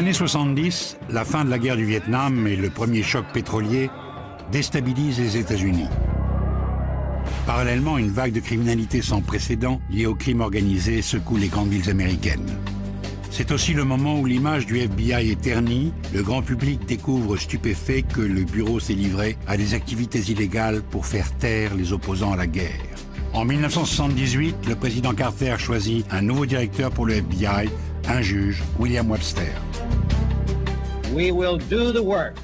années 70, la fin de la guerre du Vietnam et le premier choc pétrolier déstabilisent les États-Unis. Parallèlement, une vague de criminalité sans précédent liée au crime organisé secoue les grandes villes américaines. C'est aussi le moment où l'image du FBI est ternie, le grand public découvre stupéfait que le bureau s'est livré à des activités illégales pour faire taire les opposants à la guerre. En 1978, le président Carter choisit un nouveau directeur pour le FBI, un juge, William Webster. We will do the work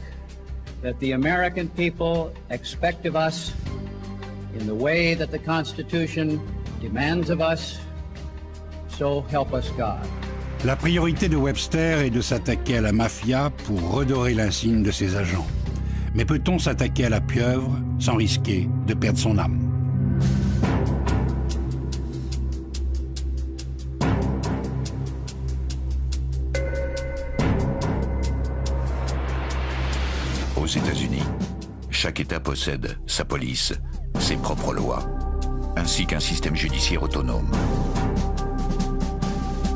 that the American people expect of us in the way that the Constitution demands of us, so help us God. La priorité de Webster est de s'attaquer à la mafia pour redorer l'insigne de ses agents. Mais peut-on s'attaquer à la pieuvre sans risquer de perdre son âme? Aux États-Unis, chaque État possède sa police, ses propres lois, ainsi qu'un système judiciaire autonome.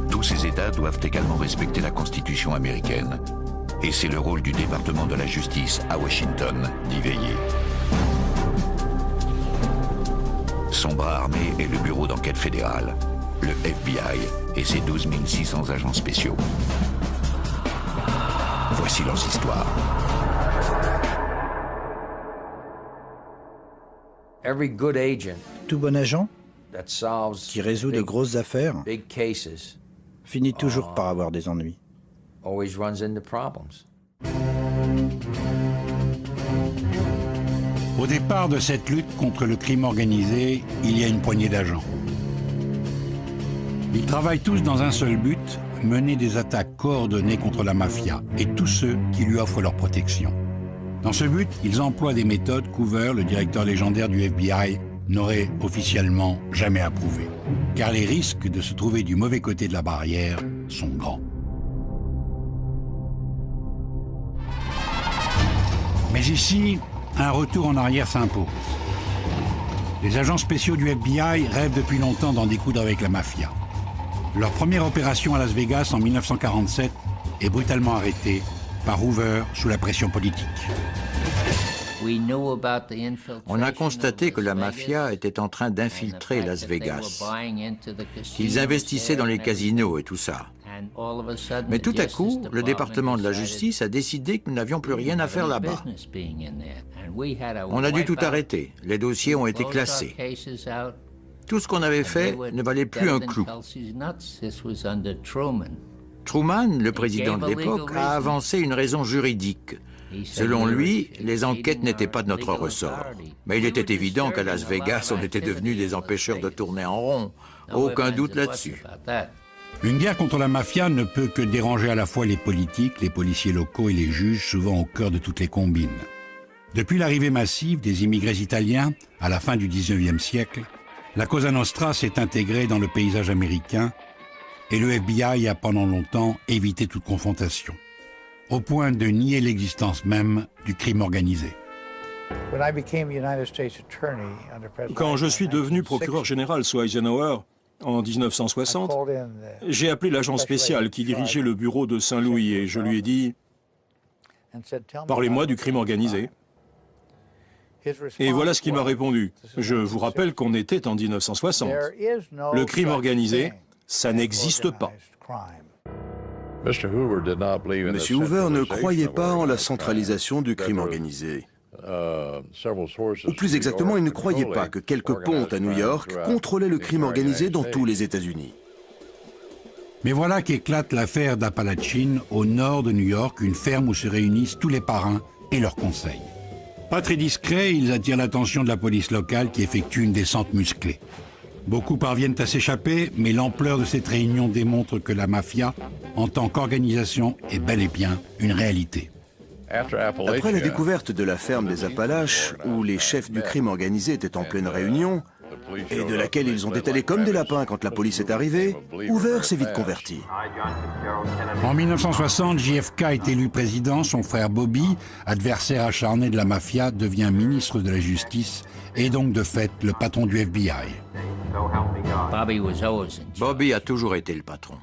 Tous ces États doivent également respecter la Constitution américaine, et c'est le rôle du département de la justice à Washington d'y veiller. Son bras armé est le bureau d'enquête fédéral, le FBI, et ses 12 600 agents spéciaux. Voici leurs histoires. Tout bon agent qui résout de grosses affaires finit toujours par avoir des ennuis. Au départ de cette lutte contre le crime organisé, il y a une poignée d'agents. Ils travaillent tous dans un seul but, mener des attaques coordonnées contre la mafia et tous ceux qui lui offrent leur protection. Dans ce but, ils emploient des méthodes qu'Hoover, le directeur légendaire du FBI, n'aurait officiellement jamais approuvées. Car les risques de se trouver du mauvais côté de la barrière sont grands. Mais ici, un retour en arrière s'impose. Les agents spéciaux du FBI rêvent depuis longtemps d'en découdre avec la mafia. Leur première opération à Las Vegas en 1947 est brutalement arrêtée par Hoover sous la pression politique. On a constaté que la mafia était en train d'infiltrer Las Vegas, qu'ils investissaient dans les casinos et tout ça. Mais tout à coup, le département de la justice a décidé que nous n'avions plus rien à faire là-bas. On a dû tout arrêter, les dossiers ont été classés. Tout ce qu'on avait fait ne valait plus un clou. Truman, le président de l'époque, a avancé une raison juridique. Selon lui, les enquêtes n'étaient pas de notre ressort. Mais il était évident qu'à Las Vegas, on était devenus des empêcheurs de tourner en rond. Aucun doute là-dessus. Une guerre contre la mafia ne peut que déranger à la fois les politiques, les policiers locaux et les juges, souvent au cœur de toutes les combines. Depuis l'arrivée massive des immigrés italiens, à la fin du XIXe siècle, la Cosa Nostra s'est intégrée dans le paysage américain et le FBI a pendant longtemps évité toute confrontation, au point de nier l'existence même du crime organisé. Quand je suis devenu procureur général sous Eisenhower, en 1960, j'ai appelé l'agent spécial qui dirigeait le bureau de Saint-Louis et je lui ai dit « Parlez-moi du crime organisé ». Et voilà ce qu'il m'a répondu. Je vous rappelle qu'on était en 1960. Le crime organisé, ça n'existe pas. Monsieur Hoover ne croyait pas en la centralisation du crime organisé. Ou plus exactement, il ne croyait pas que quelques pontes à New York contrôlaient le crime organisé dans tous les États-Unis. Mais voilà qu'éclate l'affaire d'Apalachine, au nord de New York, une ferme où se réunissent tous les parrains et leurs conseils. Pas très discrets, ils attirent l'attention de la police locale qui effectue une descente musclée. Beaucoup parviennent à s'échapper, mais l'ampleur de cette réunion démontre que la mafia, en tant qu'organisation, est bel et bien une réalité. Après la découverte de la ferme des Appalaches, où les chefs du crime organisé étaient en pleine réunion, et de laquelle ils ont détalé comme des lapins quand la police est arrivée, Hoover s'est vite converti. En 1960, JFK est élu président, son frère Bobby, adversaire acharné de la mafia, devient ministre de la Justice et donc de fait le patron du FBI. Bobby a toujours été le patron.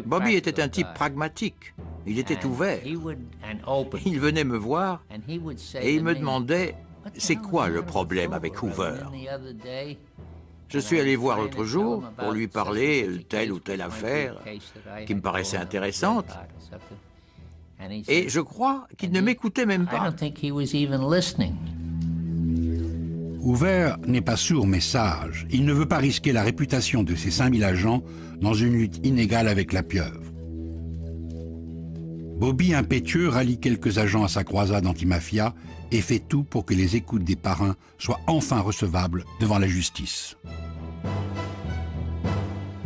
Bobby était un type pragmatique. Il était ouvert. Il venait me voir et il me demandait « C'est quoi le problème avec Hoover ?» Je suis allé voir l'autre jour pour lui parler de telle ou telle affaire qui me paraissait intéressante. Et je crois qu'il ne m'écoutait même pas. Hoover n'est pas sourd mais sage. Il ne veut pas risquer la réputation de ses 5000 agents dans une lutte inégale avec la pieuvre. Bobby, impétueux, rallie quelques agents à sa croisade anti-mafia et fait tout pour que les écoutes des parrains soient enfin recevables devant la justice.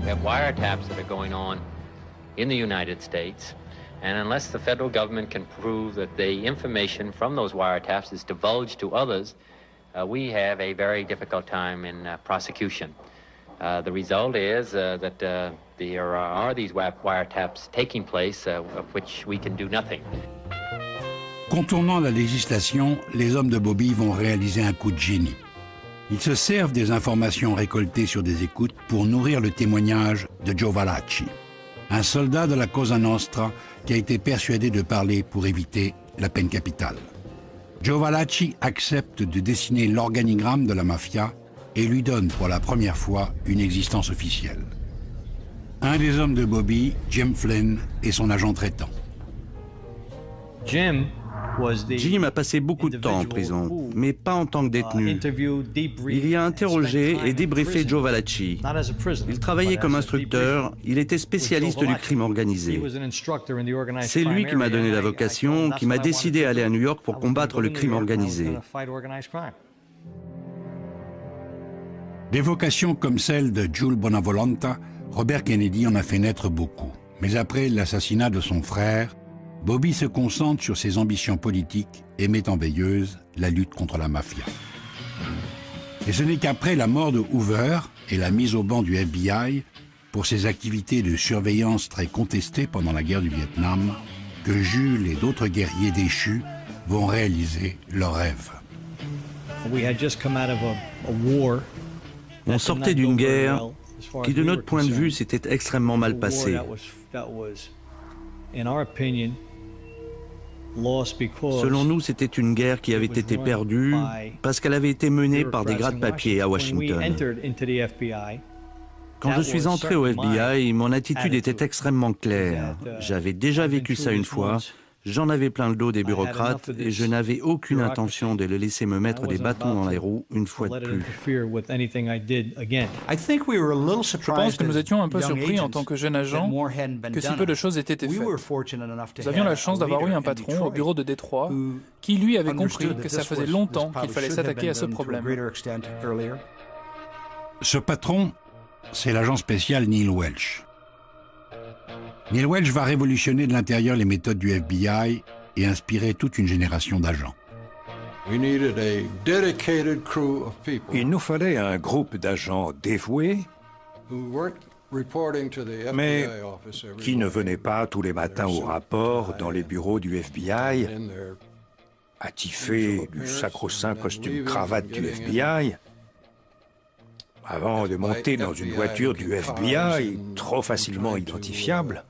We have wiretaps that are going on in the United States, and unless the federal government can prove that the information from those wiretaps is divulged to others, we have a very difficult time in prosecution. The result is that there are these wiretaps taking place of which we can do nothing. Contournant la législation, les hommes de Bobby vont réaliser un coup de génie. Ils se servent des informations récoltées sur des écoutes pour nourrir le témoignage de Joe Valachi, un soldat de la Cosa Nostra qui a été persuadé de parler pour éviter la peine capitale. Joe Valachi accepte de dessiner l'organigramme de la mafia et lui donne pour la première fois une existence officielle. Un des hommes de Bobby, Jim Flynn, est son agent traitant. Jim a passé beaucoup de temps en prison, mais pas en tant que détenu. Il y a interrogé et débriefé Joe Valachi. Il travaillait comme instructeur, il était spécialiste du crime organisé. C'est lui qui m'a donné la vocation, qui m'a décidé à aller à New York pour combattre le crime organisé. Des vocations comme celle de Jules Bonavolonta, Robert Kennedy en a fait naître beaucoup. Mais après l'assassinat de son frère, Bobby se concentre sur ses ambitions politiques et met en veilleuse la lutte contre la mafia. Et ce n'est qu'après la mort de Hoover et la mise au ban du FBI pour ses activités de surveillance très contestées pendant la guerre du Vietnam que Jules et d'autres guerriers déchus vont réaliser leur rêve. On sortait d'une guerre qui, de notre point de vue, s'était extrêmement mal passée. Selon nous, c'était une guerre qui avait été perdue parce qu'elle avait été menée par des gratte-papiers à Washington. Quand je suis entré au FBI, mon attitude était extrêmement claire. J'avais déjà vécu ça une fois. J'en avais plein le dos des bureaucrates et je n'avais aucune intention de les laisser me mettre des bâtons dans les roues une fois de plus. Je pense que nous étions un peu surpris en tant que jeunes agents que si peu de choses aient été faites. Nous avions la chance d'avoir eu un patron au bureau de Détroit qui, lui, avait compris que ça faisait longtemps qu'il fallait s'attaquer à ce problème. Ce patron, c'est l'agent spécial Neil Welch. Neil Welch va révolutionner de l'intérieur les méthodes du FBI et inspirer toute une génération d'agents. Il nous fallait un groupe d'agents dévoués, mais qui ne venaient pas tous les matins au rapport dans les bureaux du FBI, attifés du sacro-saint costume-cravate du FBI, avant de monter dans une voiture du FBI trop facilement identifiable,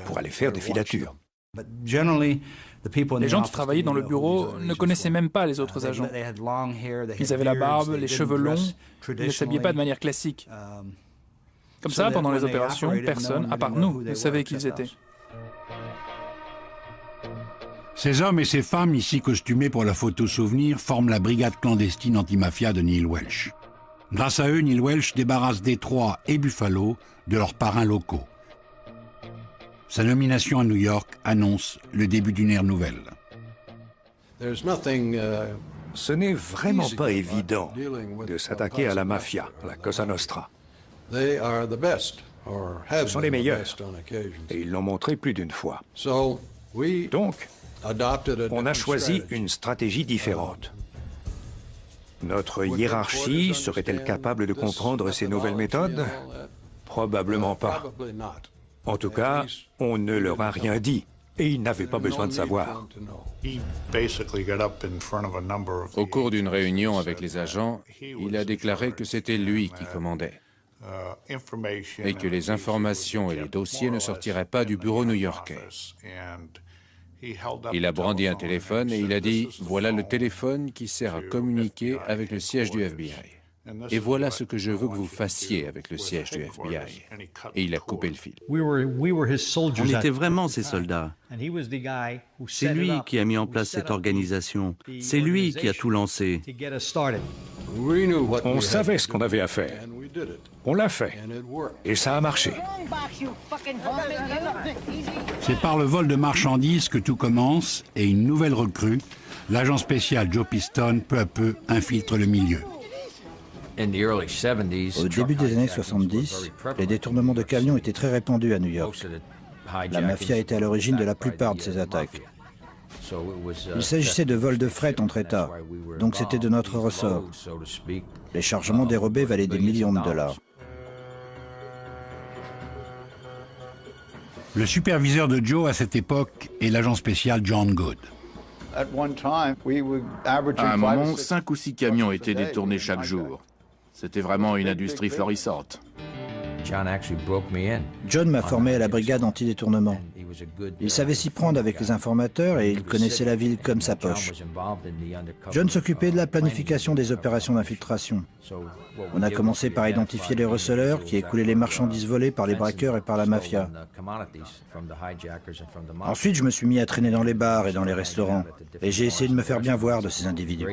pour aller faire des filatures. Les gens qui travaillaient dans le bureau ne connaissaient même pas les autres agents. Ils avaient la barbe, les cheveux longs, ils ne s'habillaient pas de manière classique. Comme ça, pendant les opérations, personne, à part nous, ne savait qui ils étaient. Ces hommes et ces femmes, ici costumés pour la photo souvenir, forment la brigade clandestine anti-mafia de Neil Welch. Grâce à eux, Neil Welch débarrasse Détroit et Buffalo de leurs parrains locaux. Sa nomination à New York annonce le début d'une ère nouvelle. Ce n'est vraiment pas évident de s'attaquer à la mafia, à la Cosa Nostra. Ce sont les meilleurs, et ils l'ont montré plus d'une fois. Donc, on a choisi une stratégie différente. Notre hiérarchie serait-elle capable de comprendre ces nouvelles méthodes? Probablement pas. En tout cas, on ne leur a rien dit. Et il n'avait pas besoin de savoir. Au cours d'une réunion avec les agents, il a déclaré que c'était lui qui commandait et que les informations et les dossiers ne sortiraient pas du bureau new-yorkais. Il a brandi un téléphone et il a dit « Voilà le téléphone qui sert à communiquer avec le siège du FBI. Et voilà ce que je veux que vous fassiez avec le siège du FBI. » Et il a coupé le fil. On était vraiment ses soldats. C'est lui qui a mis en place cette organisation. C'est lui qui a tout lancé. On savait ce qu'on avait à faire. On l'a fait. Et ça a marché. C'est par le vol de marchandises que tout commence et une nouvelle recrue, l'agent spécial Joe Piston, peu à peu infiltre le milieu. Au début des années 70, les détournements de camions étaient très répandus à New York. La mafia était à l'origine de la plupart de ces attaques. Il s'agissait de vols de fret entre États, donc c'était de notre ressort. Les chargements dérobés valaient des millions de dollars. Le superviseur de Joe à cette époque est l'agent spécial John Good. À un moment, 5 ou 6 camions étaient détournés chaque jour. C'était vraiment une industrie florissante. John m'a formé à la brigade anti-détournement. Il savait s'y prendre avec les informateurs et il connaissait la ville comme sa poche. John s'occupait de la planification des opérations d'infiltration. On a commencé par identifier les receleurs qui écoulaient les marchandises volées par les braqueurs et par la mafia. Ensuite, je me suis mis à traîner dans les bars et dans les restaurants et j'ai essayé de me faire bien voir de ces individus.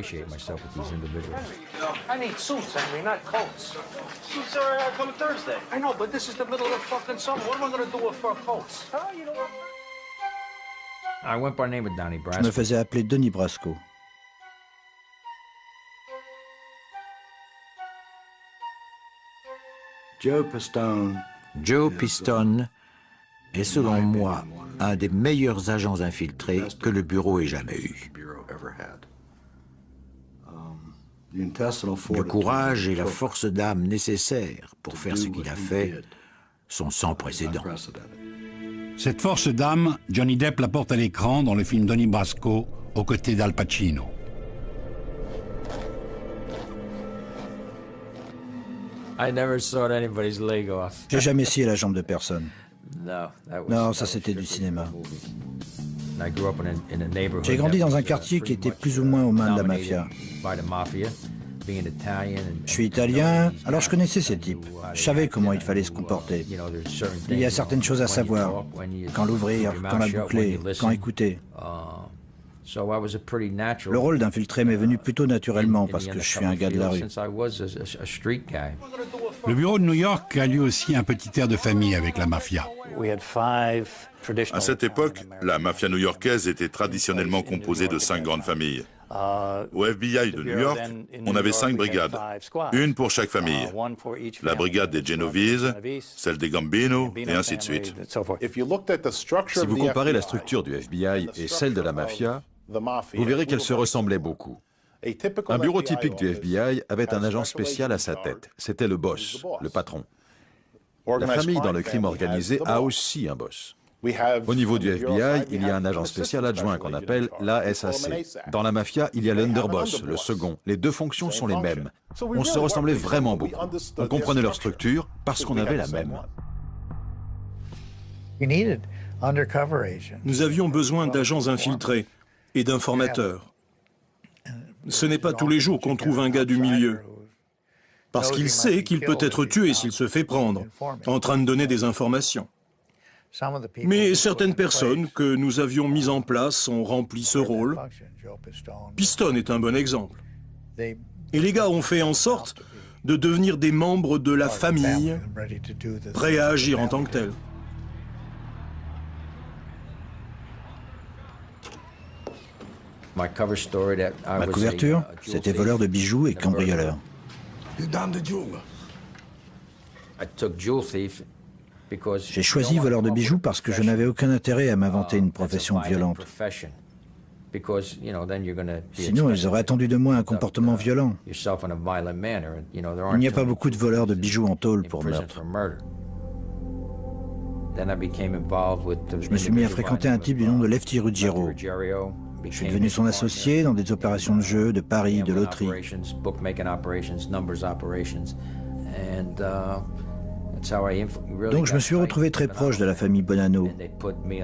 Je me faisais appeler Donnie Brasco. Joe Piston est selon moi un des meilleurs agents infiltrés que le bureau ait jamais eu. Le courage et la force d'âme nécessaires pour faire ce qu'il a fait sont sans précédent. Cette force d'âme, Johnny Depp la porte à l'écran dans le film Donnie Brasco, aux côtés d'Al Pacino. J'ai jamais scié la jambe de personne. Non, ça c'était du cinéma. J'ai grandi dans un quartier qui était plus ou moins aux mains de la mafia. Je suis italien, alors je connaissais ces types. Je savais comment il fallait se comporter. Il y a certaines choses à savoir. Quand l'ouvrir, quand la boucler, quand écouter. Le rôle d'infiltré m'est venu plutôt naturellement parce que je suis un gars de la rue. Le bureau de New York a lui aussi un petit air de famille avec la mafia. À cette époque, la mafia new-yorkaise était traditionnellement composée de 5 grandes familles. Au FBI de New York, on avait 5 brigades, une pour chaque famille. La brigade des Genovese, celle des Gambino, et ainsi de suite. Si vous comparez la structure du FBI et celle de la mafia, vous verrez qu'elles se ressemblaient beaucoup. Un bureau typique du FBI avait un agent spécial à sa tête. C'était le boss, le patron. La famille dans le crime organisé a aussi un boss. Au niveau du FBI, il y a un agent spécial adjoint qu'on appelle l'ASAC. Dans la mafia, il y a l'underboss, le second. Les deux fonctions sont les mêmes. On se ressemblait vraiment beaucoup. On comprenait leur structure parce qu'on avait la même. Nous avions besoin d'agents infiltrés et d'informateurs. Ce n'est pas tous les jours qu'on trouve un gars du milieu. Parce qu'il sait qu'il peut être tué s'il se fait prendre, en train de donner des informations. Mais certaines personnes que nous avions mises en place ont rempli ce rôle. Piston est un bon exemple. Et les gars ont fait en sorte de devenir des membres de la famille, prêts à agir en tant que tels. Ma couverture, c'était voleur de bijoux et cambrioleur. J'ai choisi voleur de bijoux parce que je n'avais aucun intérêt à m'inventer une profession violente. Sinon, ils auraient attendu de moi un comportement violent. Il n'y a pas beaucoup de voleurs de bijoux en tôle pour meurtre. Je me suis mis à fréquenter un type du nom de Lefty Ruggiero. Je suis devenu son associé dans des opérations de jeu, de paris, de loterie. Donc je me suis retrouvé très proche de la famille Bonanno.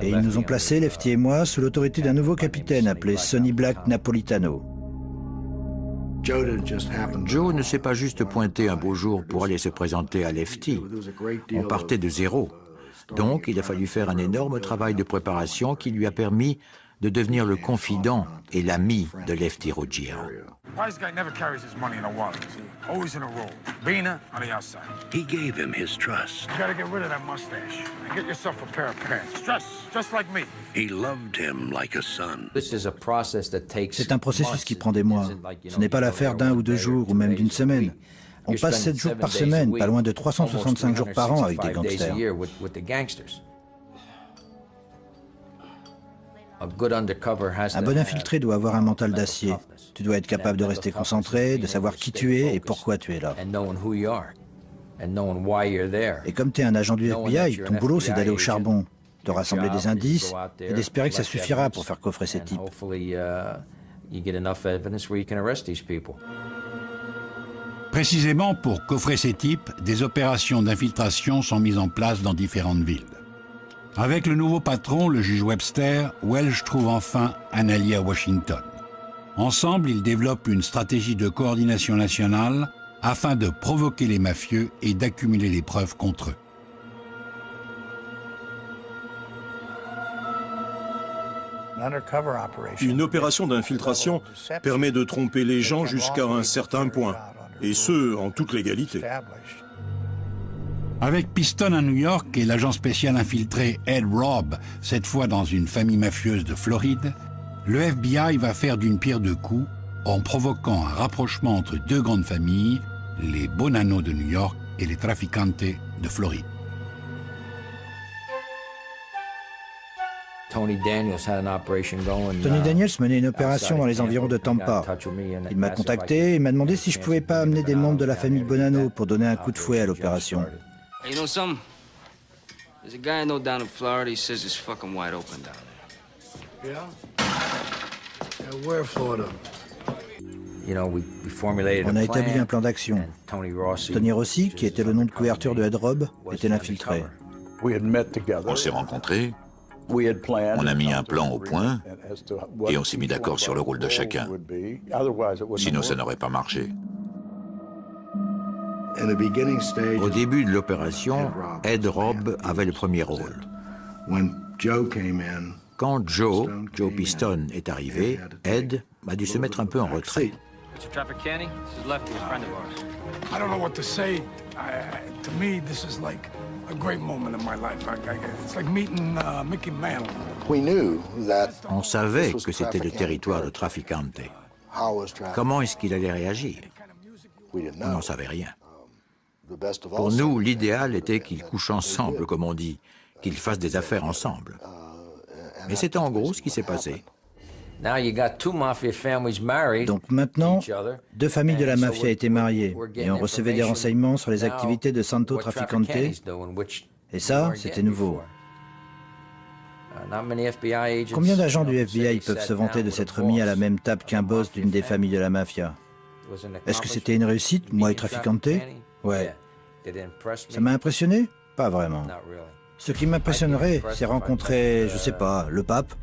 Et ils nous ont placés, Lefty et moi, sous l'autorité d'un nouveau capitaine appelé Sonny Black Napolitano. Joe ne s'est pas juste pointé un beau jour pour aller se présenter à Lefty. On partait de zéro. Donc il a fallu faire un énorme travail de préparation qui lui a permis de devenir le confident et l'ami de Lefty Ruggiero. He gave him his trust. You gotta get rid of that mustache and get yourself a pair of pants. Just like me. He loved him like a son. C'est un processus qui prend des mois. Ce n'est pas l'affaire d'un ou deux jours ou même d'une semaine. On passe 7 jours par semaine, pas loin de 365 jours par an avec des gangsters. Un bon infiltré doit avoir un mental d'acier. Tu dois être capable de rester concentré, de savoir qui tu es et pourquoi tu es là. Et comme tu es un agent du FBI, ton boulot c'est d'aller au charbon, de rassembler des indices et d'espérer que ça suffira pour faire coffrer ces types. Précisément pour coffrer ces types, des opérations d'infiltration sont mises en place dans différentes villes. Avec le nouveau patron, le juge Webster, Welch trouve enfin un allié à Washington. Ensemble, ils développent une stratégie de coordination nationale afin de provoquer les mafieux et d'accumuler les preuves contre eux. Une opération d'infiltration permet de tromper les gens jusqu'à un certain point, et ce, en toute légalité. Avec Piston à New York et l'agent spécial infiltré Ed Robb, cette fois dans une famille mafieuse de Floride, le FBI va faire d'une pierre deux coups en provoquant un rapprochement entre deux grandes familles, les Bonanno de New York et les Trafficante de Floride. Tony Daniels menait une opération dans les environs de Tampa. Il m'a contacté et m'a demandé si je pouvais pas amener des membres de la famille Bonanno pour donner un coup de fouet à l'opération. Hey, you know something? There's a guy I know down in Florida, he says it's fucking wide open down there. Yeah? Where, Florida? On a établi un plan d'action. Tony Rossi, qui était le nom de couverture de Ed Robb, était l'infiltré. On s'est rencontrés, on a mis un plan au point et on s'est mis d'accord sur le rôle de chacun. Sinon, ça n'aurait pas marché. Au début de l'opération, Ed Robb avait le premier rôle. Quand Joe Piston est arrivé, Ed a dû se mettre un peu en retrait. On savait que c'était le territoire de Trafficante. Comment est-ce qu'il allait réagir? On n'en savait rien. Pour nous, l'idéal était qu'ils couchent ensemble, comme on dit, qu'ils fassent des affaires ensemble. Mais c'est en gros ce qui s'est passé. Donc maintenant, deux familles de la mafia étaient mariées et on recevait des renseignements sur les activités de Santo Trafficante. Et ça, c'était nouveau. Combien d'agents du FBI peuvent se vanter de s'être mis à la même table qu'un boss d'une des familles de la mafia? Est-ce que c'était une réussite, moi et Trafficante? Ouais. Ça m'a impressionné? Pas vraiment. Ce qui m'impressionnerait, c'est rencontrer, je sais pas, le pape.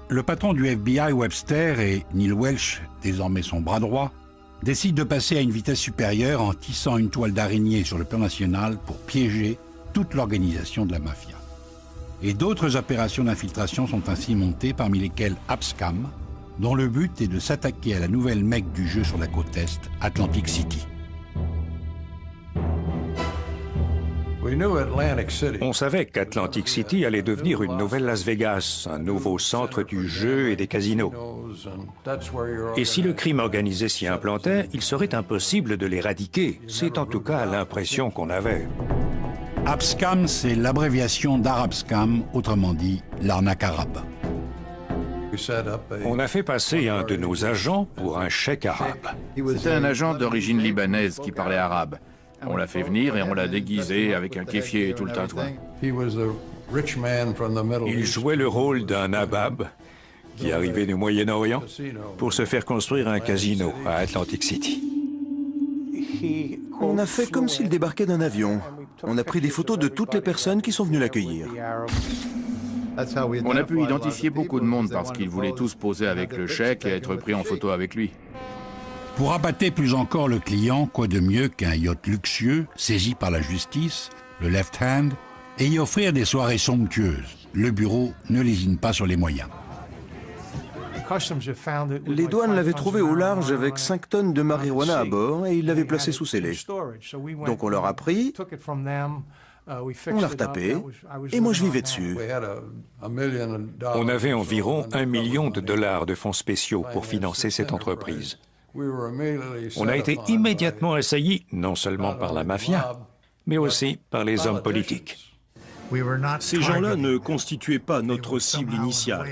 Le patron du FBI, Webster, et Neil Welch, désormais son bras droit, décident de passer à une vitesse supérieure en tissant une toile d'araignée sur le plan national pour piéger toute l'organisation de la mafia. Et d'autres opérations d'infiltration sont ainsi montées, parmi lesquelles Abscam, dont le but est de s'attaquer à la nouvelle Mecque du jeu sur la côte Est, Atlantic City. On savait qu'Atlantic City allait devenir une nouvelle Las Vegas, un nouveau centre du jeu et des casinos. Et si le crime organisé s'y implantait, il serait impossible de l'éradiquer. C'est en tout cas l'impression qu'on avait. Abscam, c'est l'abréviation d'Arabscam, autrement dit l'arnaque arabe. On a fait passer un de nos agents pour un cheikh arabe. C'était un agent d'origine libanaise qui parlait arabe. On l'a fait venir et on l'a déguisé avec un kéfier et tout le tintouin. Il jouait le rôle d'un nabab qui arrivait du Moyen-Orient pour se faire construire un casino à Atlantic City. On a fait comme s'il débarquait d'un avion. On a pris des photos de toutes les personnes qui sont venues l'accueillir. On a pu identifier beaucoup de monde parce qu'ils voulaient tous poser avec le cheikh et être pris en photo avec lui. Pour appâter plus encore le client, quoi de mieux qu'un yacht luxueux, saisi par la justice, le Left Hand, et y offrir des soirées somptueuses. Le bureau ne lésine pas sur les moyens. Les douanes l'avaient trouvé au large avec 5 tonnes de marijuana à bord et ils l'avaient placé sous scellé. Donc on leur a pris, on l'a retapé et moi je vivais dessus. On avait environ $1 million de fonds spéciaux pour financer cette entreprise. On a été immédiatement assaillis, non seulement par la mafia, mais aussi par les hommes politiques. Ces gens-là ne constituaient pas notre cible initiale.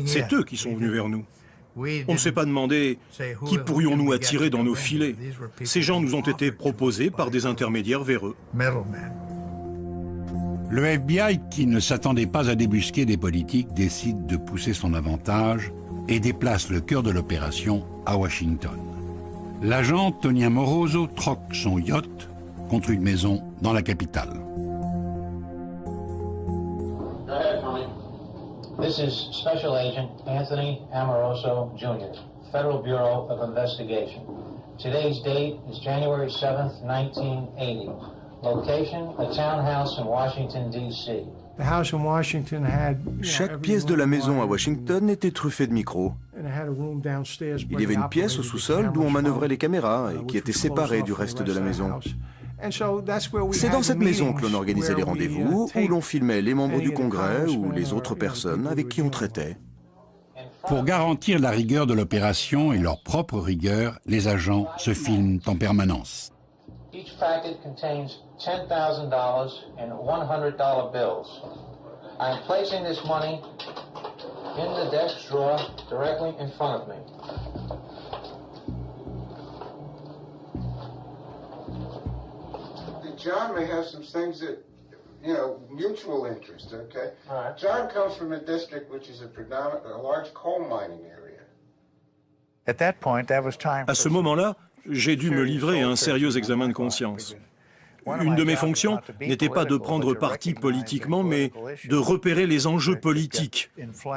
C'est eux qui sont venus vers nous. On ne s'est pas demandé qui pourrions-nous attirer dans nos filets. Ces gens nous ont été proposés par des intermédiaires véreux. Le FBI, qui ne s'attendait pas à débusquer des politiques, décide de pousser son avantage et déplace le cœur de l'opération à Washington. L'agent Tony Amoroso troque son yacht contre une maison dans la capitale. This is Special Agent Anthony Amoroso, Jr., Federal Bureau of Investigation. Today's date is January 7th, 1980. Location, a townhouse in Washington, D.C. Chaque pièce de la maison à Washington était truffée de micros. Il y avait une pièce au sous-sol d'où on manœuvrait les caméras et qui était séparée du reste de la maison. C'est dans cette maison que l'on organisait les rendez-vous, où l'on filmait les membres du Congrès ou les autres personnes avec qui on traitait. Pour garantir la rigueur de l'opération et leur propre rigueur, les agents se filment en permanence. Each packet contains $10,000 in $100 bills. I'm placing this money in the desk drawer directly in front of me. John may have some things that, mutual interest, okay? All right. John comes from a district which is a large coal mining area. À ce moment-là, j'ai dû me livrer à un sérieux examen de conscience. Une de mes fonctions n'était pas de prendre parti politiquement, mais de repérer les enjeux politiques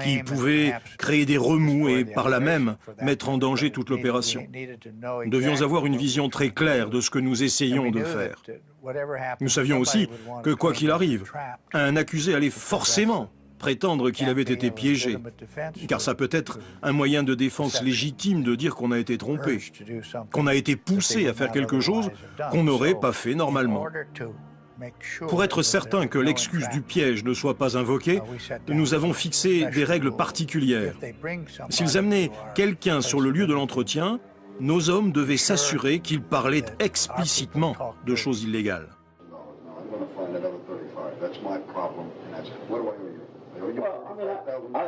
qui pouvaient créer des remous et, par là même, mettre en danger toute l'opération. Nous devions avoir une vision très claire de ce que nous essayions de faire. Nous savions aussi que, quoi qu'il arrive, un accusé allait forcément prétendre qu'il avait été piégé, car ça peut être un moyen de défense légitime de dire qu'on a été trompé, qu'on a été poussé à faire quelque chose qu'on n'aurait pas fait normalement. Pour être certain que l'excuse du piège ne soit pas invoquée, nous avons fixé des règles particulières. S'ils amenaient quelqu'un sur le lieu de l'entretien, nos hommes devaient s'assurer qu'ils parlaient explicitement de choses illégales.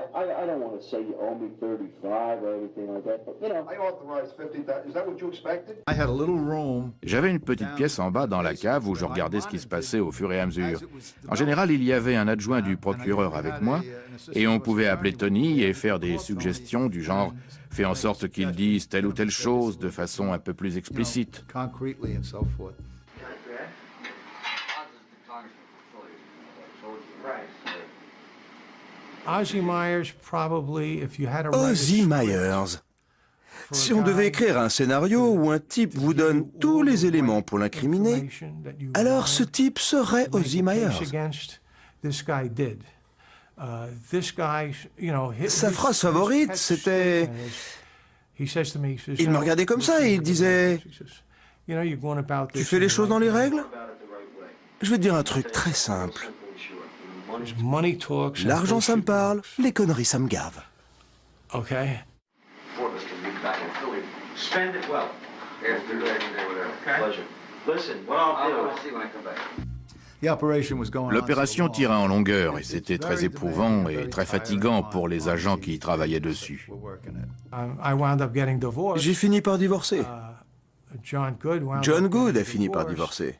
I don't want to say you owe me 35 or anything like that, but I authorized 50,000. Is that what you expected? J'avais une petite pièce en bas dans la cave où je regardais ce qui se passait au fur et à mesure. En général, il y avait un adjoint du procureur avec moi et on pouvait appeler Tony et faire des suggestions du genre « fais en sorte qu'il dise telle ou telle chose de façon un peu plus explicite ». Ozzie Myers. Si on devait écrire un scénario où un type vous donne tous les éléments pour l'incriminer, alors ce type serait Ozzie Myers. Sa phrase favorite, c'était... Il me regardait comme ça et il disait... Tu fais les choses dans les règles? Je vais te dire un truc très simple. L'argent, ça me parle, les conneries, ça me gave. OK. L'opération tirait en longueur et c'était très éprouvant et très fatigant pour les agents qui y travaillaient dessus. J'ai fini par divorcer. John Good a fini par divorcer.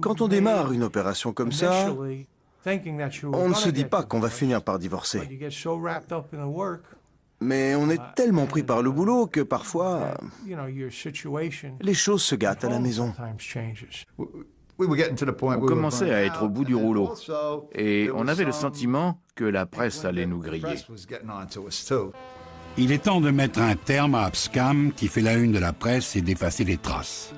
Quand on démarre une opération comme ça, on ne se dit pas qu'on va finir par divorcer. Mais on est tellement pris par le boulot que parfois, les choses se gâtent à la maison. On commençait à être au bout du rouleau et on avait le sentiment que la presse allait nous griller. Il est temps de mettre un terme à Abscam qui fait la une de la presse et d'effacer les traces.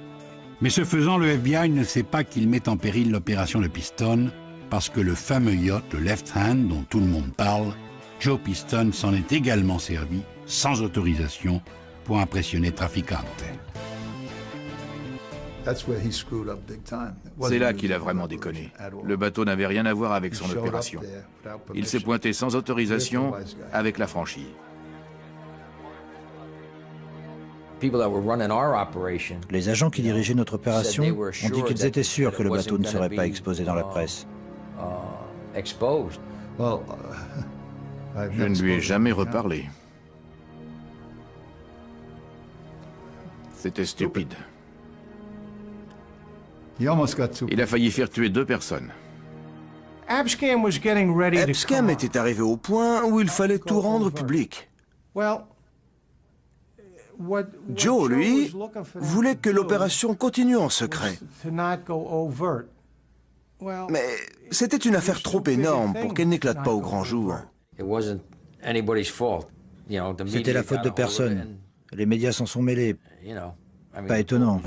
Mais ce faisant, le FBI ne sait pas qu'il met en péril l'opération Le Piston parce que le fameux yacht, le Left Hand, dont tout le monde parle, Joe Piston s'en est également servi, sans autorisation, pour impressionner Trafficante. C'est là qu'il a vraiment déconné. Le bateau n'avait rien à voir avec son opération. Il s'est pointé sans autorisation avec la franchise. Les agents qui dirigeaient notre opération ont dit qu'ils étaient sûrs que le bateau ne serait pas exposé dans la presse. Je ne lui ai jamais reparlé. C'était stupide. Il a failli faire tuer 2 personnes. Abscam était arrivé au point où il fallait tout rendre public. Joe, lui, voulait que l'opération continue en secret. Mais c'était une affaire trop énorme pour qu'elle n'éclate pas au grand jour. C'était la faute de personne. Les médias s'en sont mêlés. Pas étonnant.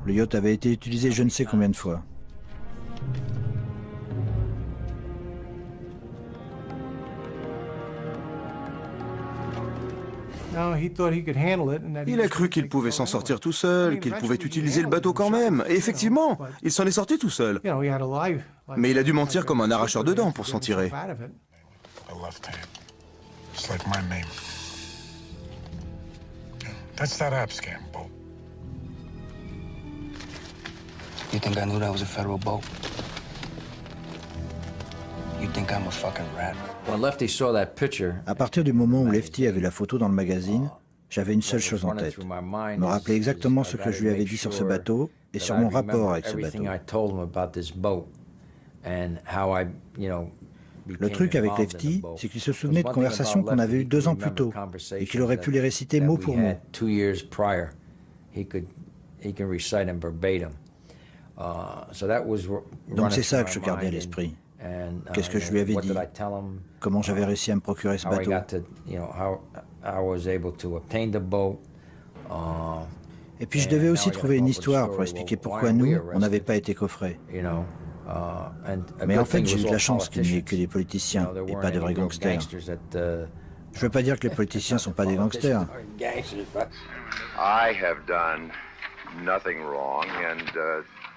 Le yacht avait été utilisé je ne sais combien de fois. Il a cru qu'il pouvait s'en sortir tout seul, qu'il pouvait utiliser le bateau quand même. Et effectivement, il s'en est sorti tout seul. Mais il a dû mentir comme un arracheur de dents pour s'en tirer. You think I knew that was a federal boat? You think I'm a fucking rat? When Lefty saw that picture, à partir du moment où Lefty a vu la photo dans le magazine, j'avais une seule chose en tête. Me rappeler exactement ce que je lui avais dit sur ce bateau et sur mon rapport avec ce bateau. Le truc avec Lefty, c'est qu'il se souvenait de conversations qu'on avait eues 2 ans plus tôt et qu'il aurait pu les réciter mot pour mot. Donc c'est ça que je gardais à l'esprit. Qu'est-ce que je lui avais dit? Comment j'avais réussi à me procurer ce bateau? Et puis je devais aussi trouver une histoire pour expliquer pourquoi nous, on n'avait pas été coffrés. Mais en fait, j'ai eu de la chance qu'il n'y ait que des politiciens et pas de vrais gangsters. Je veux pas dire que les politiciens sont pas des gangsters. I have done nothing wrong, and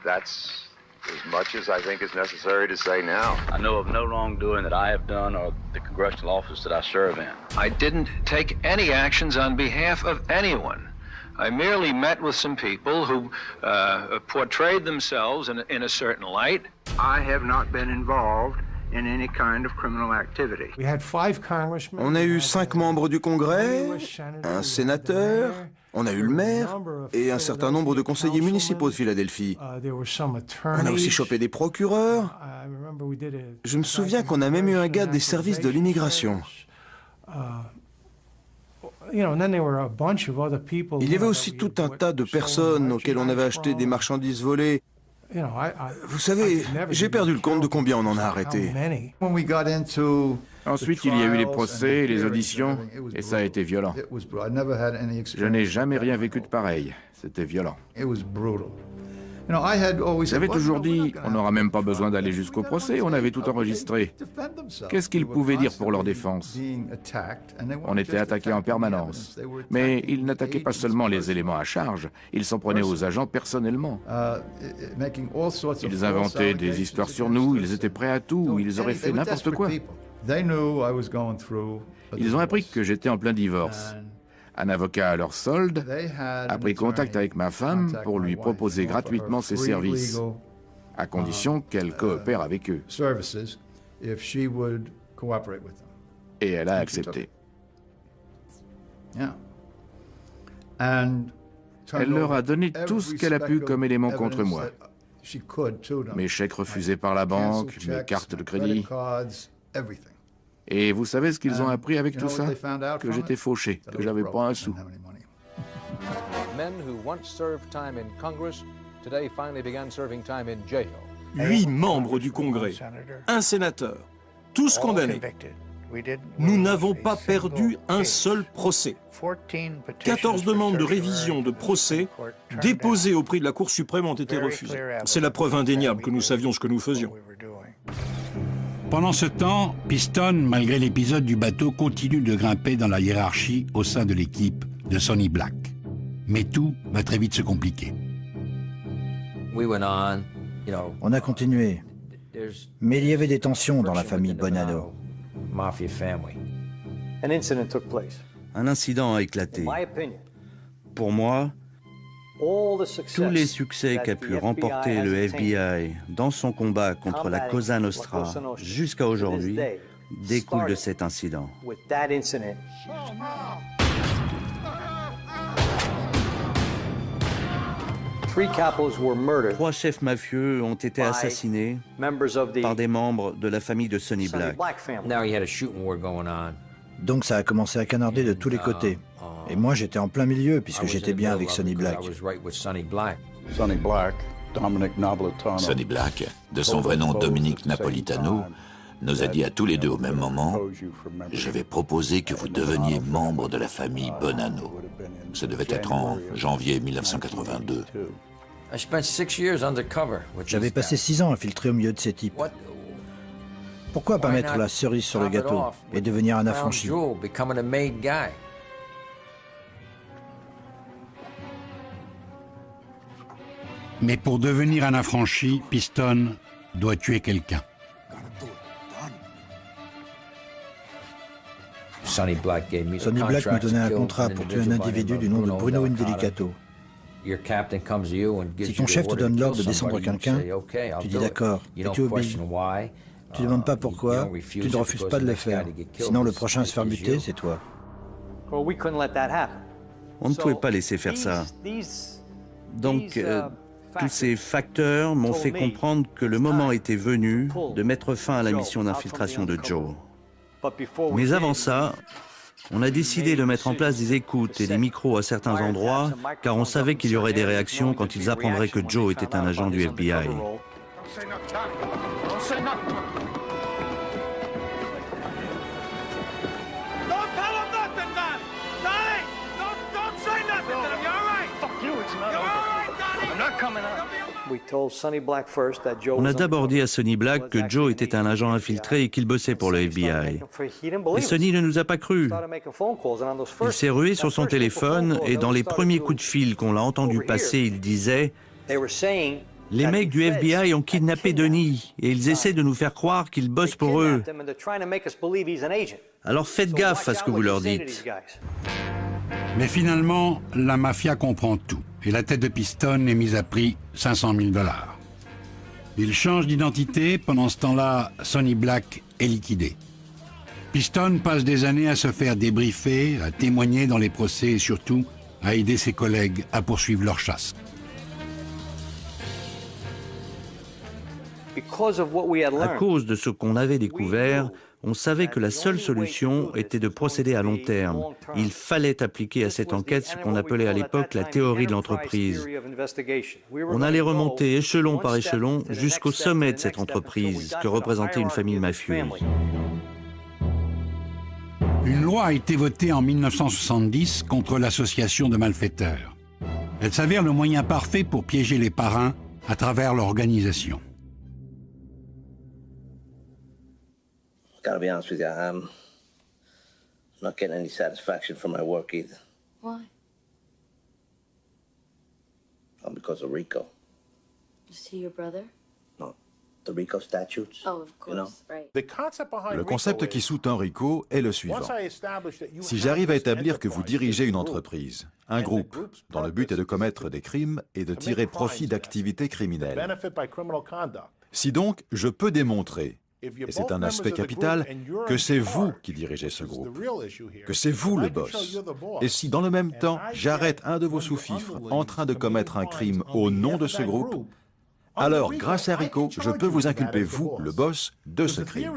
that's as much as I think is necessary to say now. I know of no wrongdoing that I have done or the congressional office that I serve in. I didn't take any actions on behalf of anyone. I merely met with some people who portrayed themselves in a certain light. I have not been involved in any kind of criminal activity. On a eu 5 membres du Congrès, un sénateur, on a eu le maire et un certain nombre de conseillers municipaux de Philadelphie. On a aussi chopé des procureurs. Je me souviens qu'on a même eu un gars des services de l'immigration. Il y avait aussi tout un tas de personnes auxquelles on avait acheté des marchandises volées. Vous savez, j'ai perdu le compte de combien on en a arrêté. Ensuite, il y a eu les procès et les auditions, et ça a été violent. Je n'ai jamais rien vécu de pareil. C'était violent. J'avais toujours dit, on n'aura même pas besoin d'aller jusqu'au procès, on avait tout enregistré. Qu'est-ce qu'ils pouvaient dire pour leur défense? On était attaqués en permanence. Mais ils n'attaquaient pas seulement les éléments à charge, ils s'en prenaient aux agents personnellement. Ils inventaient des histoires sur nous, ils étaient prêts à tout, ils auraient fait n'importe quoi. Ils ont appris que j'étais en plein divorce. Un avocat à leur solde a pris contact avec ma femme pour lui proposer gratuitement ses services, à condition qu'elle coopère avec eux. Et elle a accepté. Elle leur a donné tout ce qu'elle a pu comme élément contre moi. Mes chèques refusés par la banque, mes cartes de crédit. Et vous savez ce qu'ils ont appris avec tout ça? Que j'étais fauché, que j'avais pas un sou. Men who once served time in Congress today finally began serving time in jail. 8 membres du Congrès, un sénateur, tous condamnés. Nous n'avons pas perdu un seul procès. 14 demandes de révision de procès déposées auprès de la Cour suprême ont été refusées. C'est la preuve indéniable que nous savions ce que nous faisions. Pendant ce temps, Piston, malgré l'épisode du bateau, continue de grimper dans la hiérarchie au sein de l'équipe de Sonny Black. Mais tout va très vite se compliquer. On a continué, mais il y avait des tensions dans la famille Bonanno. Un incident a éclaté. Pour moi, tous les succès qu'a pu remporter le FBI dans son combat contre la Cosa Nostra jusqu'à aujourd'hui découlent de cet incident. 3 chefs mafieux ont été assassinés par des membres de la famille de Sonny Black. Donc ça a commencé à canarder de tous les côtés. Et moi j'étais en plein milieu puisque j'étais bien avec Sonny Black. Sonny Black, de son vrai nom Dominic Napolitano, nous a dit à tous les deux au même moment « Je vais proposer que vous deveniez membre de la famille Bonanno ». Ça devait être en janvier 1982. J'avais passé 6 ans infiltré au milieu de ces types. Pourquoi pas mettre la cerise sur le gâteau et devenir un affranchi? Mais pour devenir un affranchi, Piston doit tuer quelqu'un. Sonny Black me donnait un contrat pour tuer un individu du nom de Bruno Indelicato. Si ton chef te donne l'ordre de descendre quelqu'un, tu dis d'accord, et tu obéis. Tu ne demandes pas pourquoi, tu ne refuses pas de le faire. Sinon le prochain à se faire buter, c'est toi. On ne pouvait pas laisser faire ça. Donc, tous ces facteurs m'ont fait comprendre que le moment était venu de mettre fin à la mission d'infiltration de Joe. Mais avant ça, on a décidé de mettre en place des écoutes et des micros à certains endroits, car on savait qu'il y aurait des réactions quand ils apprendraient que Joe était un agent du FBI. On a d'abord dit à Sonny Black que Joe était un agent infiltré et qu'il bossait pour le FBI. Et Sonny ne nous a pas cru. Il s'est rué sur son téléphone et dans les premiers coups de fil qu'on l'a entendu passer, il disait « Les mecs du FBI ont kidnappé Denis et ils essaient de nous faire croire qu'ils bossent pour eux. Alors faites gaffe à ce que vous leur dites. » Mais finalement, la mafia comprend tout et la tête de Piston est mise à prix $500 000. Il change d'identité, pendant ce temps-là, Sonny Black est liquidé. Piston passe des années à se faire débriefer, à témoigner dans les procès et surtout à aider ses collègues à poursuivre leur chasse. À cause de ce qu'on avait découvert, on savait que la seule solution était de procéder à long terme. Il fallait appliquer à cette enquête ce qu'on appelait à l'époque la théorie de l'entreprise. On allait remonter échelon par échelon jusqu'au sommet de cette entreprise que représentait une famille mafieuse. Une loi a été votée en 1970 contre l'association de malfaiteurs. Elle s'avère le moyen parfait pour piéger les parrains à travers l'organisation. Gotta be honest with you, I'm not getting any satisfaction from my work either. Why? All because of Rico. Is he your brother? No, the Rico statutes. Oh, of course, you know? Right. Le concept qui sous-tend Rico est le suivant. Si j'arrive à établir que vous dirigez une entreprise, un groupe, dont le but est de commettre des crimes et de tirer profit d'activités criminelles, si donc je peux démontrer, et c'est un aspect capital, que c'est vous qui dirigez ce groupe, que c'est vous le boss. Et si dans le même temps, j'arrête un de vos sous-fifres en train de commettre un crime au nom de ce groupe, alors, grâce à RICO, je peux vous inculper, vous, le boss, de ce crime.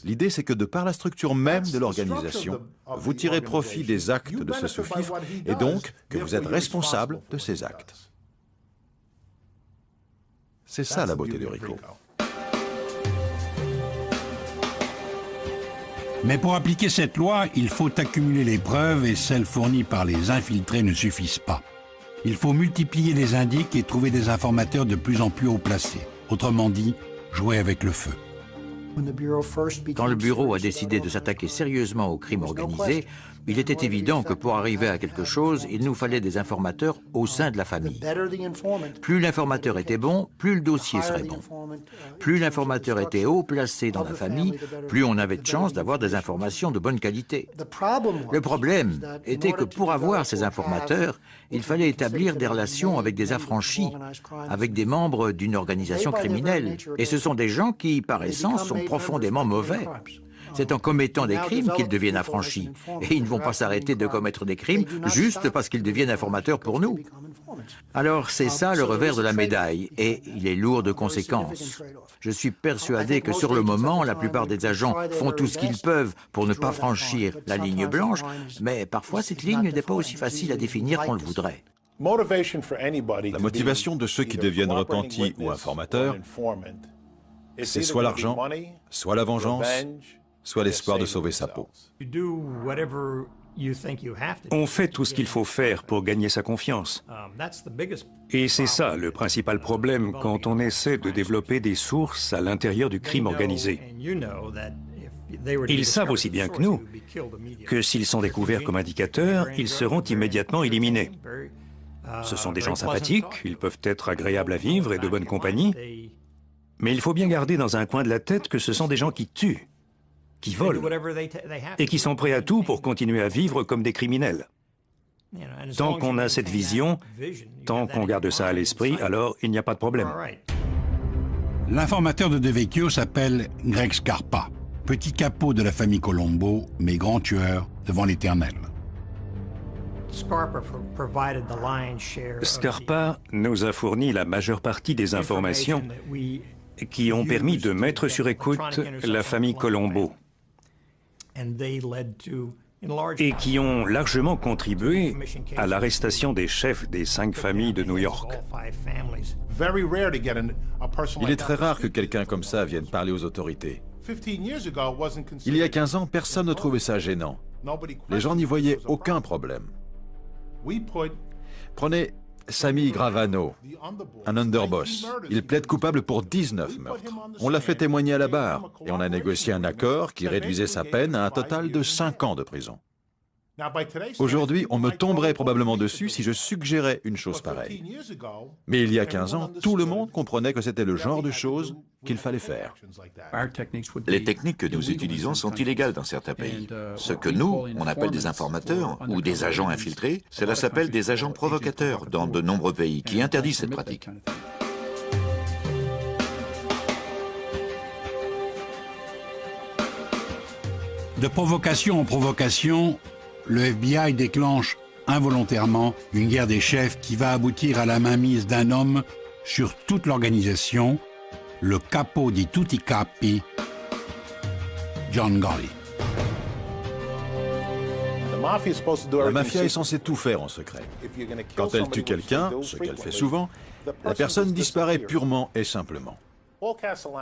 L'idée, c'est que de par la structure même de l'organisation, vous tirez profit des actes de ce sous-fifre et donc que vous êtes responsable de ces actes. C'est ça la beauté de RICO. Mais pour appliquer cette loi, il faut accumuler les preuves et celles fournies par les infiltrés ne suffisent pas. Il faut multiplier les indices et trouver des informateurs de plus en plus haut placés. Autrement dit, jouer avec le feu. Quand le bureau a décidé de s'attaquer sérieusement au crime organisé, il était évident que pour arriver à quelque chose, il nous fallait des informateurs au sein de la famille. Plus l'informateur était bon, plus le dossier serait bon. Plus l'informateur était haut placé dans la famille, plus on avait de chances d'avoir des informations de bonne qualité. Le problème était que pour avoir ces informateurs, il fallait établir des relations avec des affranchis, avec des membres d'une organisation criminelle. Et ce sont des gens qui, par essence, sont profondément mauvais. C'est en commettant des crimes qu'ils deviennent affranchis. Et ils ne vont pas s'arrêter de commettre des crimes juste parce qu'ils deviennent informateurs pour nous. Alors c'est ça le revers de la médaille, et il est lourd de conséquences. Je suis persuadé que sur le moment, la plupart des agents font tout ce qu'ils peuvent pour ne pas franchir la ligne blanche, mais parfois cette ligne n'est pas aussi facile à définir qu'on le voudrait. La motivation de ceux qui deviennent repentis ou informateurs, c'est soit l'argent, soit la vengeance, soit l'espoir de sauver sa peau. On fait tout ce qu'il faut faire pour gagner sa confiance. Et c'est ça le principal problème quand on essaie de développer des sources à l'intérieur du crime organisé. Ils savent aussi bien que nous que s'ils sont découverts comme indicateurs, ils seront immédiatement éliminés. Ce sont des gens sympathiques, ils peuvent être agréables à vivre et de bonne compagnie, mais il faut bien garder dans un coin de la tête que ce sont des gens qui tuent, qui volent, et qui sont prêts à tout pour continuer à vivre comme des criminels. Tant qu'on a cette vision, tant qu'on garde ça à l'esprit, alors il n'y a pas de problème. L'informateur de De Vecchio s'appelle Greg Scarpa, petit capot de la famille Colombo, mais grand tueur devant l'Éternel. Scarpa nous a fourni la majeure partie des informations qui ont permis de mettre sur écoute la famille Colombo et qui ont largement contribué à l'arrestation des chefs des 5 familles de New York. Il est très rare que quelqu'un comme ça vienne parler aux autorités. Il y a 15 ans, personne ne trouvait ça gênant. Les gens n'y voyaient aucun problème. Prenez Sammy Gravano, un underboss. Il plaide coupable pour 19 meurtres. On l'a fait témoigner à la barre et on a négocié un accord qui réduisait sa peine à un total de 5 ans de prison. Aujourd'hui, on me tomberait probablement dessus si je suggérais une chose pareille. Mais il y a 15 ans, tout le monde comprenait que c'était le genre de choses qu'il fallait faire. Les techniques que nous utilisons sont illégales dans certains pays. Ce que nous, on appelle des informateurs ou des agents infiltrés, cela s'appelle des agents provocateurs dans de nombreux pays qui interdisent cette pratique. De provocation en provocation, le FBI déclenche involontairement une guerre des chefs qui va aboutir à la mainmise d'un homme sur toute l'organisation, le capo di tutti capi, John Gotti. La mafia est censée tout faire en secret. Quand elle tue quelqu'un, ce qu'elle fait souvent, la personne disparaît purement et simplement.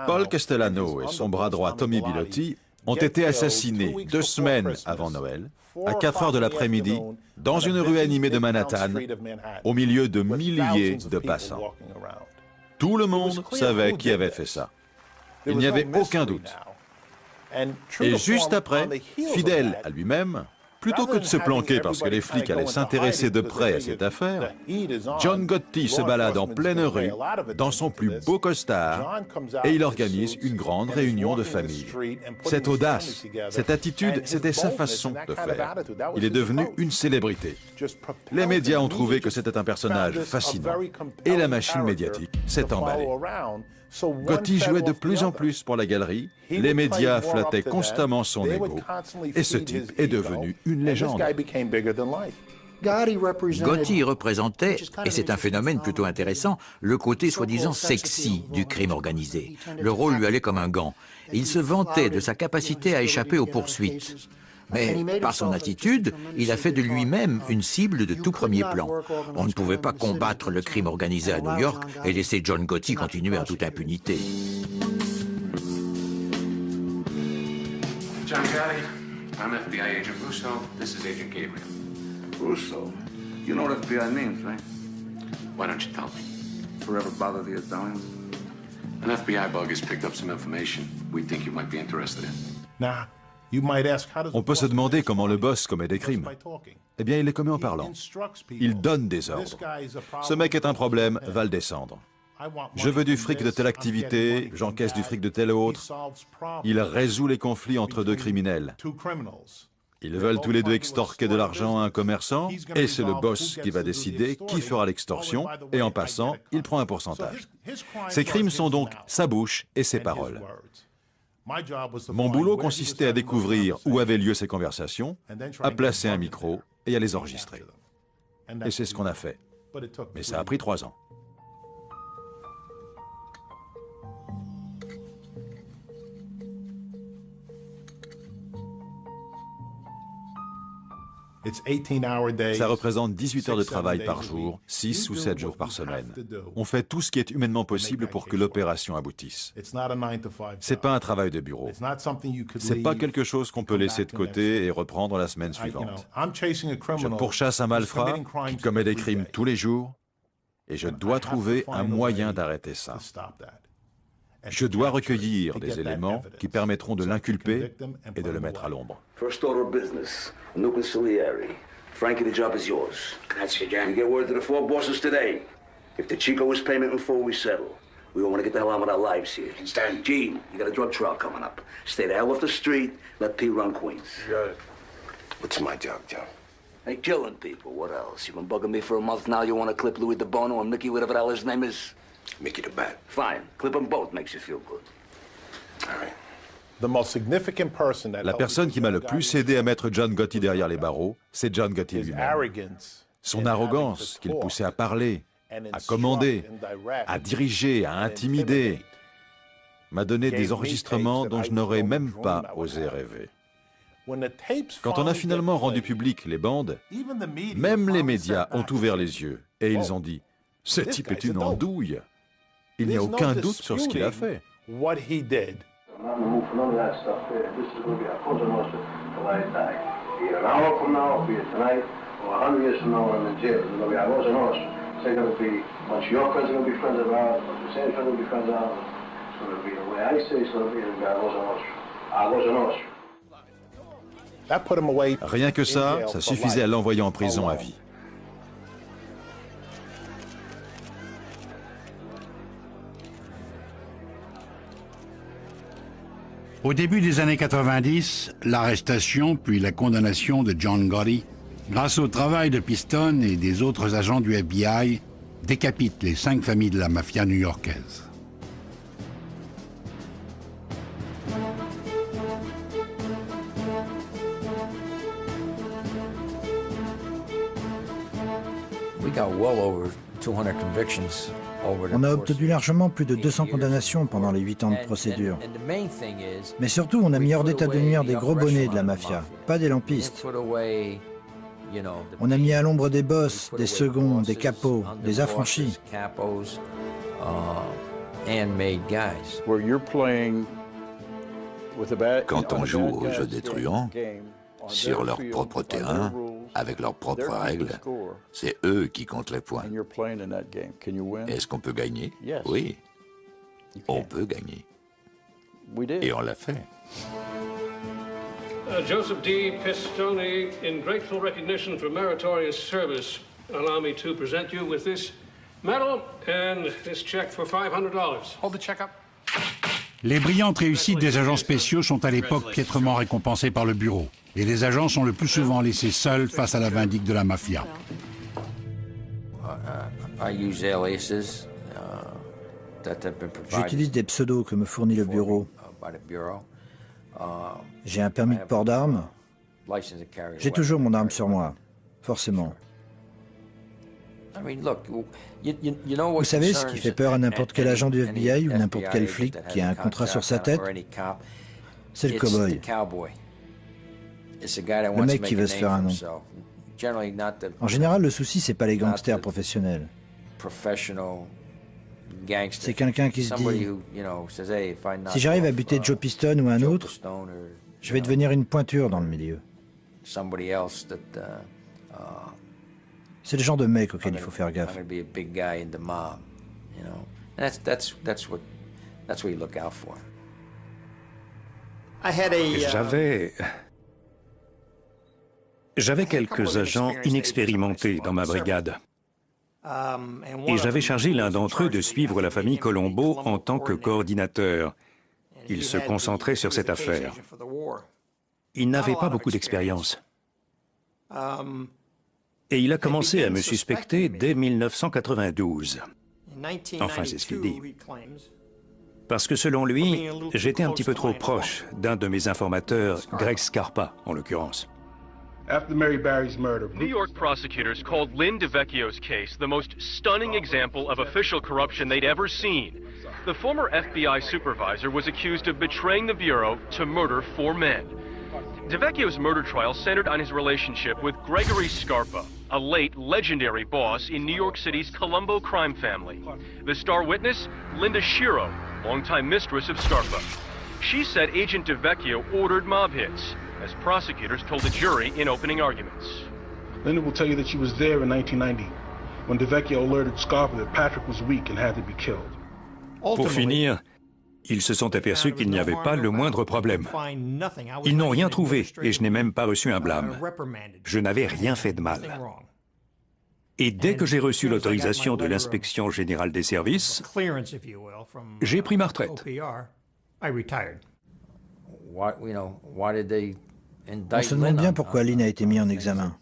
Paul Castellano et son bras droit Tommy Bilotti ont été assassinés 2 semaines avant Noël, à 4 heures de l'après-midi, dans une rue animée de Manhattan, au milieu de milliers de passants. Tout le monde savait qui avait fait ça. Il n'y avait aucun doute. Et juste après, fidèle à lui-même, plutôt que de se planquer parce que les flics allaient s'intéresser de près à cette affaire, John Gotti se balade en pleine rue, dans son plus beau costard, et il organise une grande réunion de famille. Cette audace, cette attitude, c'était sa façon de faire. Il est devenu une célébrité. Les médias ont trouvé que c'était un personnage fascinant, et la machine médiatique s'est emballée. Gotti jouait de plus en plus pour la galerie, les médias flattaient constamment son ego, et ce type est devenu une légende. Gotti représentait, et c'est un phénomène plutôt intéressant, le côté soi-disant sexy du crime organisé. Le rôle lui allait comme un gant. Il se vantait de sa capacité à échapper aux poursuites. Mais par son attitude, il a fait de lui-même une cible de tout premier plan. On ne pouvait pas combattre le crime organisé à New York et laisser John Gotti continuer en toute impunité. John Gotti, I'm FBI agent Russo. This is Agent Gabriel. Russo? You know what FBI means, right? Why don't you tell me? Forever bother the Italians? An FBI bug has picked up some information we think you might be interested in. Nah. On peut se demander comment le boss commet des crimes. Eh bien, il les commet en parlant. Il donne des ordres. Ce mec est un problème, va le descendre. Je veux du fric de telle activité, j'encaisse du fric de telle autre. Il résout les conflits entre deux criminels. Ils veulent tous les deux extorquer de l'argent à un commerçant, et c'est le boss qui va décider qui fera l'extorsion, et en passant, il prend un pourcentage. Ces crimes sont donc sa bouche et ses paroles. Mon boulot consistait à découvrir où avaient lieu ces conversations, à placer un micro et à les enregistrer. Et c'est ce qu'on a fait. Mais ça a pris 3 ans. Ça représente 18 heures de travail par jour, 6 ou 7 jours par semaine. On fait tout ce qui est humainement possible pour que l'opération aboutisse. C'est pas un travail de bureau. C'est pas quelque chose qu'on peut laisser de côté et reprendre la semaine suivante. Je pourchasse un malfrat qui commet des crimes tous les jours et je dois trouver un moyen d'arrêter ça. Je dois recueillir des éléments qui permettront de l'inculper et de le mettre à l'ombre. First order of business, a new conciliary. Frankie, the job is yours. Grazie, John. You get word to the 4 bosses today. If the Chico is payment in full, we settle. We don't want to get the hell on with our lives here. Understand? Gene, you got a drug trial coming up. Stay the hell off the street, let Pete run Queens. Got it. What's my job, John? Hey, killing people, what else? You've been bugging me for a month now, you want to clip Louis DeBono and Mickey, whatever the hell his name is? Mickey the Bat. Fine, clip them both, makes you feel good. All right. La personne qui m'a le plus aidé à mettre John Gotti derrière les barreaux, c'est John Gotti lui-même. Son arrogance, qui le poussait à parler, à commander, à diriger, à intimider, m'a donné des enregistrements dont je n'aurais même pas osé rêver. Quand on a finalement rendu public les bandes, même les médias ont ouvert les yeux et ils ont dit « Ce type est une andouille ». Il n'y a aucun doute sur ce qu'il a fait. I'm not in the mood for none of that stuff there. This is going to be a Cosa Nostra till I die. Either an hour from now, it'll be tonight, or 100 years from now when I'm in jail. It's going to be a Cosa Nostra. It's going to be, a bunch of your friends are going to be friends of ours, a bunch of Hussein's friends will be friends of ours. It's going to be the way I say it's going to be a Cosa Nostra. A Cosa Nostra. Rien que ça suffisait à l'envoyer en prison à vie. Au début des années 90, l'arrestation puis la condamnation de John Gotti, grâce au travail de Piston et des autres agents du FBI, décapite les 5 familles de la mafia new-yorkaise. On a obtenu largement plus de 200 condamnations pendant les 8 ans de procédure. Mais surtout, on a mis hors d'état de nuire des gros bonnets de la mafia, pas des lampistes. On a mis à l'ombre des boss, des seconds, des capots, des affranchis. Quand on joue au jeu des truands, sur leur propre terrain, avec leurs propres règles, c'est eux qui comptent les points. Est-ce qu'on peut gagner? Oui, on peut gagner. Et on l'a fait. Joseph D. Pistone, in grateful recognition for meritorious service, allow me to present you with this medal and this check for $500. Hold the check up. Les brillantes réussites des agents spéciaux sont à l'époque piètrement récompensées par le bureau. Et les agents sont le plus souvent laissés seuls face à la vindicte de la mafia. I use aliases. J'utilise des pseudos que me fournit le bureau. J'ai un permis de port d'armes. J'ai toujours mon arme sur moi, forcément. Vous savez ce qui fait peur à n'importe quel agent du FBI ou n'importe quel flic qui a un contrat sur sa tête? C'est le cow-boy. Le mec qui veut se faire un nom. En général, le souci, c'est pas les gangsters professionnels. C'est quelqu'un qui se dit, si j'arrive à buter Joe Piston ou un autre, je vais devenir une pointure dans le milieu. C'est le genre de mec auquel il faut faire gaffe. J'avais quelques agents inexpérimentés dans ma brigade. Et j'avais chargé l'un d'entre eux de suivre la famille Colombo en tant que coordinateur. Il se concentrait sur cette affaire. Il n'avait pas beaucoup d'expérience. Et il a commencé à me suspecter dès 1992. Enfin, c'est ce qu'il dit. Parce que selon lui, j'étais un petit peu trop proche d'un de mes informateurs, Greg Scarpa, en l'occurrence. After Mary Barry's murder, New York prosecutors called Lynn DeVecchio's case the most stunning example of official corruption they'd ever seen. The former FBI supervisor was accused of betraying the Bureau to murder 4 men. DeVecchio's murder trial centered on his relationship with Gregory Scarpa, a late legendary boss in New York City's Colombo crime family. The star witness, Linda Shiro, longtime mistress of Scarpa. She said Agent DeVecchio ordered mob hits, as prosecutors told the jury in opening arguments. Linda will tell you that she was there in 1990, when DeVecchio alerted Scarpa that Patrick was weak and had to be killed. Pour finir, ils se sont aperçus qu'il n'y avait pas le moindre problème. Ils n'ont rien trouvé et je n'ai même pas reçu un blâme. Je n'avais rien fait de mal. Et dès que j'ai reçu l'autorisation de l'inspection générale des services, j'ai pris ma retraite. On se demande bien pourquoi Lynn a été mis en examen.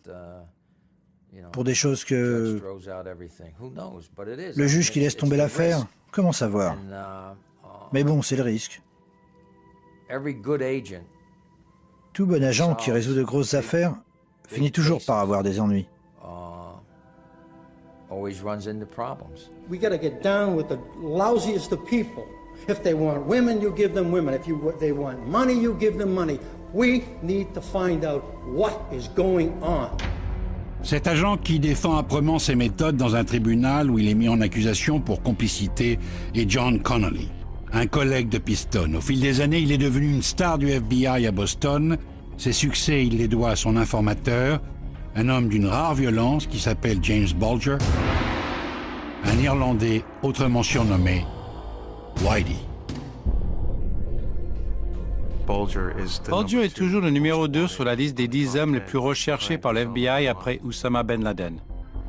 Pour des choses que... Le juge qui laisse tomber l'affaire, comment savoir? Mais bon, c'est le risque. Tout bon agent qui résout de grosses affaires finit toujours par avoir des ennuis. We got to get down with the lousiest of people. If they want women, you give them women. If they want money, you give them money. We need to find out what is going on. Cet agent qui défend âprement ses méthodes dans un tribunal où il est mis en accusation pour complicité est John Connolly, un collègue de Piston. Au fil des années, il est devenu une star du FBI à Boston. Ses succès, il les doit à son informateur, un homme d'une rare violence qui s'appelle James Bulger, un Irlandais autrement surnommé Whitey. Bulger est toujours le numéro 2 sur la liste des 10 hommes les plus recherchés par le FBI après Oussama Ben Laden.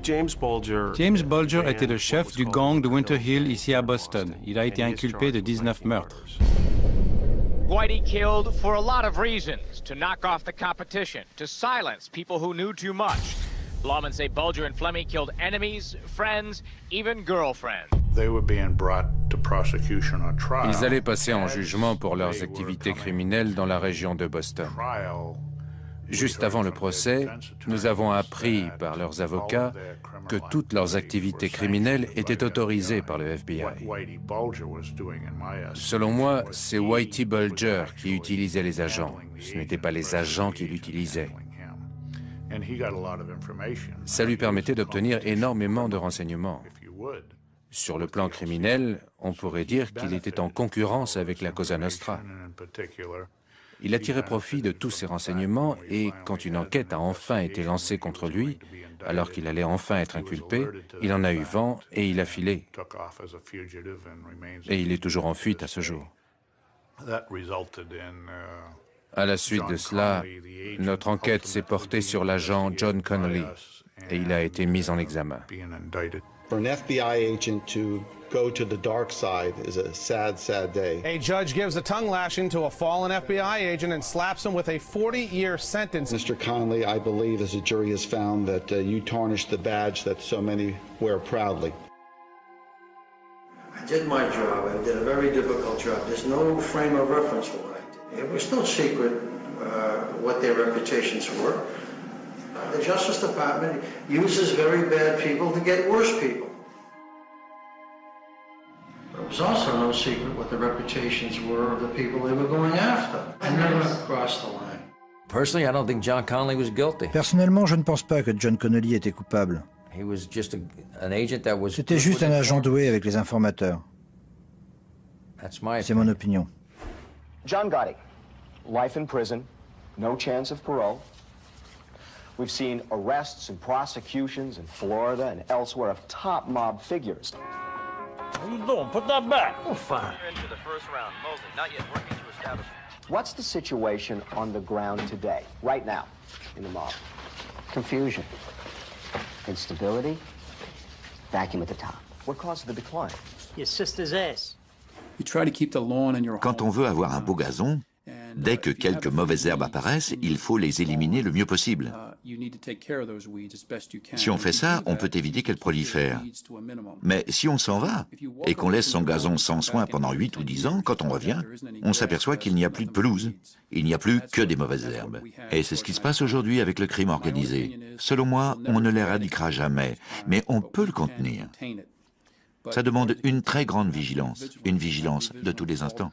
James Bulger était le chef du gang de Winter Hill ici à Boston. Il a été inculpé de 19 meurtres. Whitey killed for a lot of reasons, to knock off the competition, to silence people who knew too much. Lawmen say Bulger and Fleming killed enemies, friends, even girlfriends. Ils allaient passer en jugement pour leurs activités criminelles dans la région de Boston. Juste avant le procès, nous avons appris par leurs avocats que toutes leurs activités criminelles étaient autorisées par le FBI. Selon moi, c'est Whitey Bulger qui utilisait les agents. Ce n'étaient pas les agents qui l'utilisaient. Ça lui permettait d'obtenir énormément de renseignements. Sur le plan criminel, on pourrait dire qu'il était en concurrence avec la Cosa Nostra. Il a tiré profit de tous ces renseignements et quand une enquête a enfin été lancée contre lui, alors qu'il allait enfin être inculpé, il en a eu vent et il a filé. Et il est toujours en fuite à ce jour. À la suite de cela, notre enquête s'est portée sur l'agent John Connolly et il a été mis en examen. For an FBI agent to go to the dark side is a sad, sad day. A judge gives a tongue lashing to a fallen FBI agent and slaps him with a 40-year sentence. Mr. Connolly, I believe, as the jury has found, that you tarnished the badge that so many wear proudly. did my job. I did a very difficult job. There's no frame of reference for what I did. It was no secret what their reputations were. The Justice Department uses very bad people to get worse people. It was also no secret what the reputations were of the people they were going after. I never crossed the line. Personally, I don't think John Connolly was guilty. Personnellement, je ne pense pas que John Connolly était coupable. He was just an agent that was. C'était juste un agent doué avec les informateurs. C'est mon opinion. John Gotti, life in prison, no chance of parole. We've seen arrests and prosecutions in Florida and elsewhere of top mob figures. What are you doing? Put that back. Oh, fine. Into the first round. Mosley, not yet working to establish. What's the situation on the ground today, right now, in the mob? Confusion, instability, vacuum at the top. What caused the decline? Your sister's ass. Quand on veut avoir un beau gazon, dès que quelques mauvaises herbes apparaissent, il faut les éliminer le mieux possible. Si on fait ça, on peut éviter qu'elles prolifèrent. Mais si on s'en va et qu'on laisse son gazon sans soin pendant 8 ou 10 ans, quand on revient, on s'aperçoit qu'il n'y a plus de pelouse. Il n'y a plus que des mauvaises herbes. Et c'est ce qui se passe aujourd'hui avec le crime organisé. Selon moi, on ne l'éradiquera jamais, mais on peut le contenir. Ça demande une très grande vigilance, une vigilance de tous les instants.